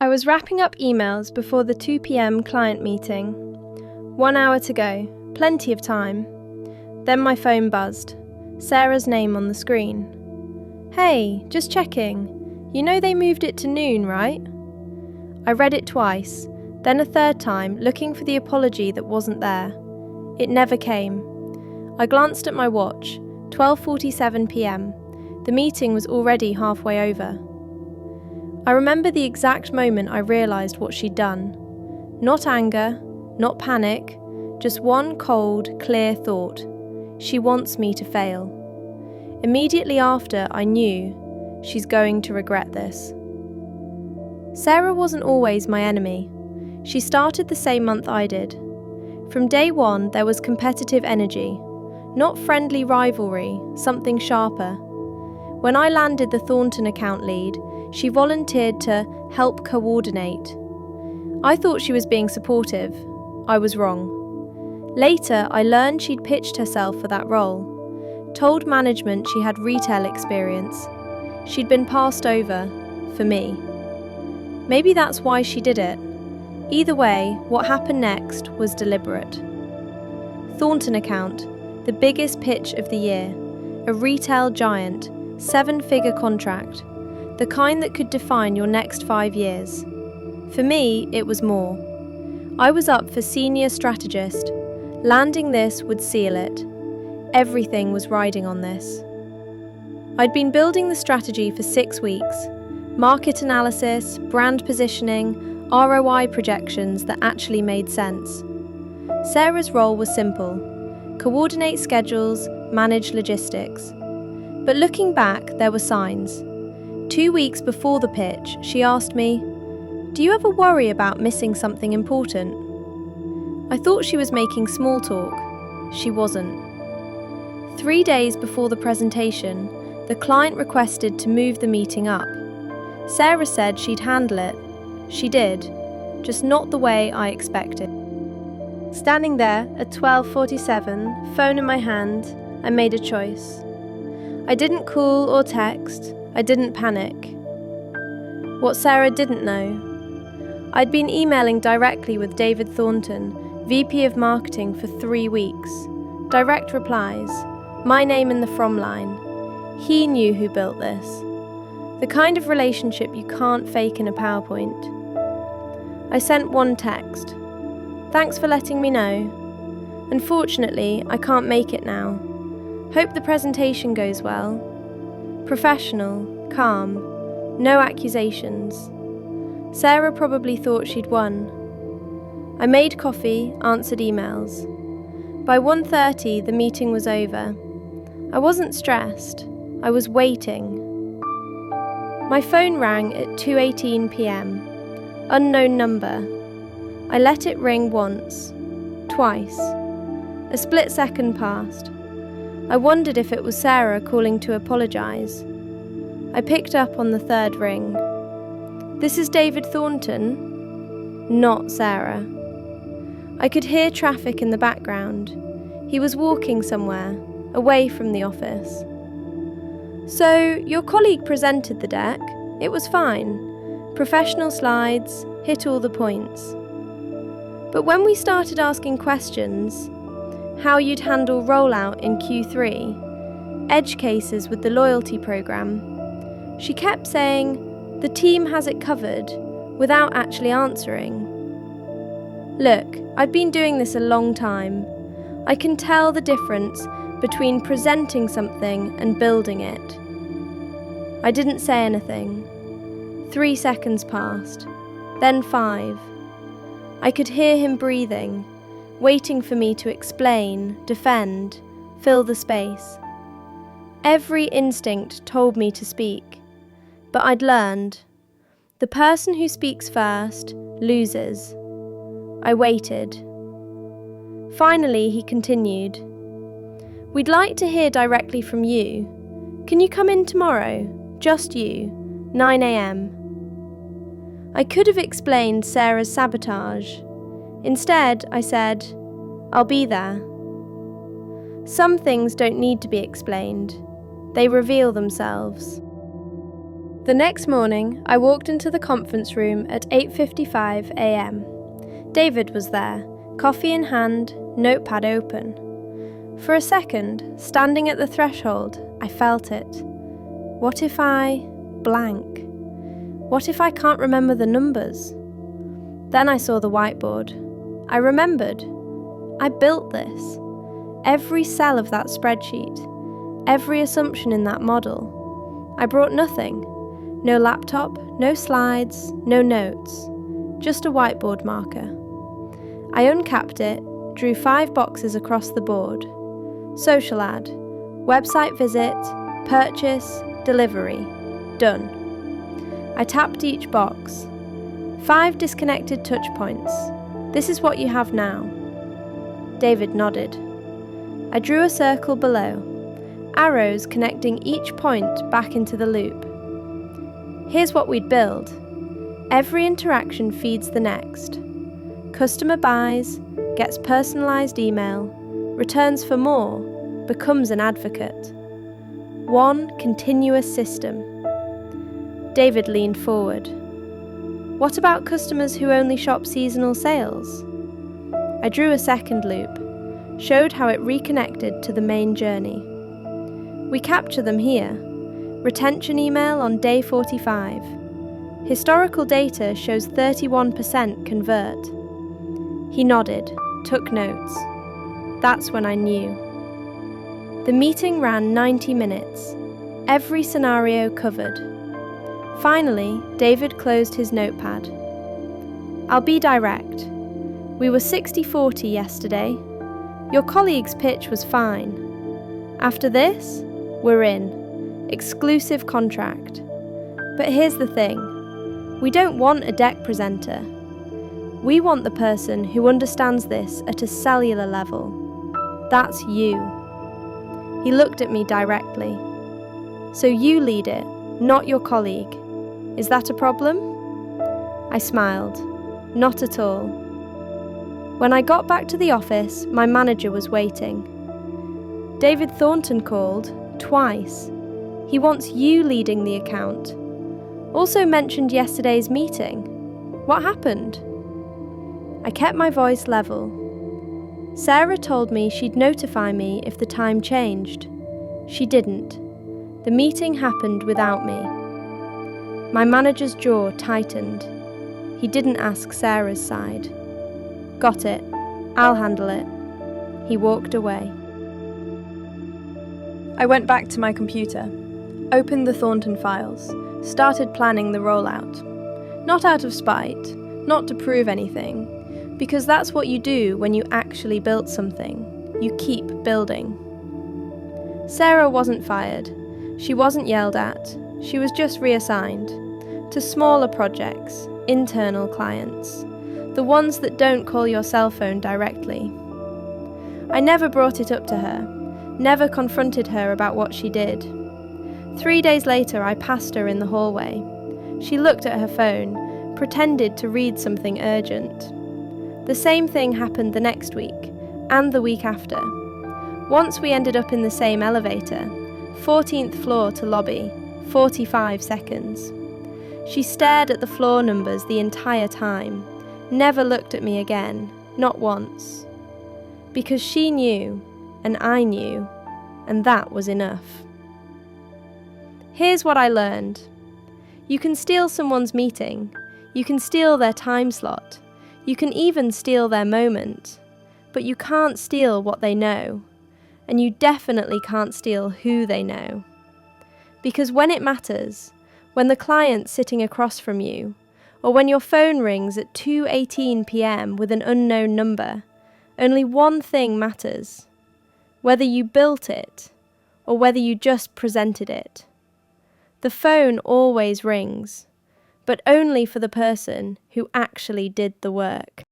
I was wrapping up emails before the 2 p.m. client meeting. 1 hour to go, plenty of time. Then my phone buzzed. Sarah's name on the screen. "Hey, just checking. You know they moved it to noon, right?" I read it twice, then a third time, looking for the apology that wasn't there. It never came. I glanced at my watch, 12:47 p.m. The meeting was already halfway over. I remember the exact moment I realised what she'd done. Not anger, not panic, just one cold, clear thought. She wants me to fail. Immediately after, I knew she's going to regret this. Sarah wasn't always my enemy. She started the same month I did. From day one, there was competitive energy. Not friendly rivalry, something sharper. When I landed the Thornton account lead, she volunteered to help coordinate. I thought she was being supportive. I was wrong. Later, I learned she'd pitched herself for that role. Told management she had retail experience. She'd been passed over for me. Maybe that's why she did it. Either way, what happened next was deliberate. Thornton account, the biggest pitch of the year. A retail giant, 7-figure contract. The kind that could define your next 5 years. For me, it was more. I was up for senior strategist. Landing this would seal it. Everything was riding on this. I'd been building the strategy for 6 weeks. Market analysis, brand positioning, ROI projections that actually made sense. Sarah's role was simple. Coordinate schedules, manage logistics. But looking back, there were signs. 2 weeks before the pitch, she asked me, "Do you ever worry about missing something important?" I thought she was making small talk. She wasn't. 3 days before the presentation, the client requested to move the meeting up. Sarah said she'd handle it. She did, just not the way I expected. Standing there at 12:47, phone in my hand, I made a choice. I didn't call or text. I didn't panic. What Sarah didn't know. I'd been emailing directly with David Thornton, VP of Marketing, for 3 weeks. Direct replies, my name in the from line. He knew who built this. The kind of relationship you can't fake in a PowerPoint. I sent one text. "Thanks for letting me know. Unfortunately, I can't make it now. Hope the presentation goes well." Professional, calm, no accusations. Sarah probably thought she'd won. I made coffee, answered emails. By 1:30, the meeting was over. I wasn't stressed. I was waiting. My phone rang at 2:18 p.m. Unknown number. I let it ring once, twice. A split second passed. I wondered if it was Sarah calling to apologise. I picked up on the third ring. "This is David Thornton." Not Sarah. I could hear traffic in the background. He was walking somewhere, away from the office. "So, your colleague presented the deck. It was fine. Professional slides, hit all the points. But when we started asking questions, how you'd handle rollout in Q3, edge cases with the loyalty program, she kept saying, 'The team has it covered,' without actually answering. Look, I've been doing this a long time. I can tell the difference between presenting something and building it." I didn't say anything. 3 seconds passed, then 5. I could hear him breathing, waiting for me to explain, defend, fill the space. Every instinct told me to speak, but I'd learned. The person who speaks first loses. I waited. Finally, he continued. "We'd like to hear directly from you. Can you come in tomorrow? Just you, 9 a.m. I could have explained Sarah's sabotage. Instead, I said, "I'll be there." Some things don't need to be explained. They reveal themselves. The next morning, I walked into the conference room at 8:55 a.m. David was there, coffee in hand, notepad open. For a second, standing at the threshold, I felt it. What if I blank? What if I can't remember the numbers? Then I saw the whiteboard. I remembered. I built this. Every cell of that spreadsheet, every assumption in that model. I brought nothing. No laptop, no slides, no notes. Just a whiteboard marker. I uncapped it, drew 5 boxes across the board. Social ad, website visit, purchase, delivery. Done. I tapped each box. 5 disconnected touch points. This is what you have now. David nodded. I drew a circle below, arrows connecting each point back into the loop. Here's what we'd build. Every interaction feeds the next. Customer buys, gets personalised email, returns for more, becomes an advocate. One continuous system. David leaned forward. What about customers who only shop seasonal sales? I drew a second loop, showed how it reconnected to the main journey. We capture them here. Retention email on day 45. Historical data shows 31% convert. He nodded, took notes. That's when I knew. The meeting ran 90 minutes, every scenario covered. Finally, David closed his notepad. I'll be direct. We were 60-40 yesterday. Your colleague's pitch was fine. After this, we're in. Exclusive contract. But here's the thing. We don't want a deck presenter. We want the person who understands this at a cellular level. That's you. He looked at me directly. So you lead it, not your colleague. Is that a problem? I smiled. Not at all. When I got back to the office, my manager was waiting. David Thornton called, twice. He wants you leading the account. Also mentioned yesterday's meeting. What happened? I kept my voice level. Sarah told me she'd notify me if the time changed. She didn't. The meeting happened without me. My manager's jaw tightened. He didn't ask Sarah's side. Got it. I'll handle it. He walked away. I went back to my computer, opened the Thornton files, started planning the rollout. Not out of spite, not to prove anything, because that's what you do when you actually built something. You keep building. Sarah wasn't fired. She wasn't yelled at. She was just reassigned to smaller projects, internal clients, the ones that don't call your cell phone directly. I never brought it up to her, never confronted her about what she did. 3 days later, I passed her in the hallway. She looked at her phone, pretended to read something urgent. The same thing happened the next week, and the week after. Once we ended up in the same elevator, 14th floor to lobby, 45 seconds. She stared at the floor numbers the entire time, never looked at me again, not once. Because she knew, and I knew, and that was enough. Here's what I learned. You can steal someone's meeting, you can steal their time slot, you can even steal their moment, but you can't steal what they know, and you definitely can't steal who they know. Because when it matters, when the client's sitting across from you, or when your phone rings at 2:18 p.m. with an unknown number, only one thing matters. Whether you built it, or whether you just presented it. The phone always rings, but only for the person who actually did the work.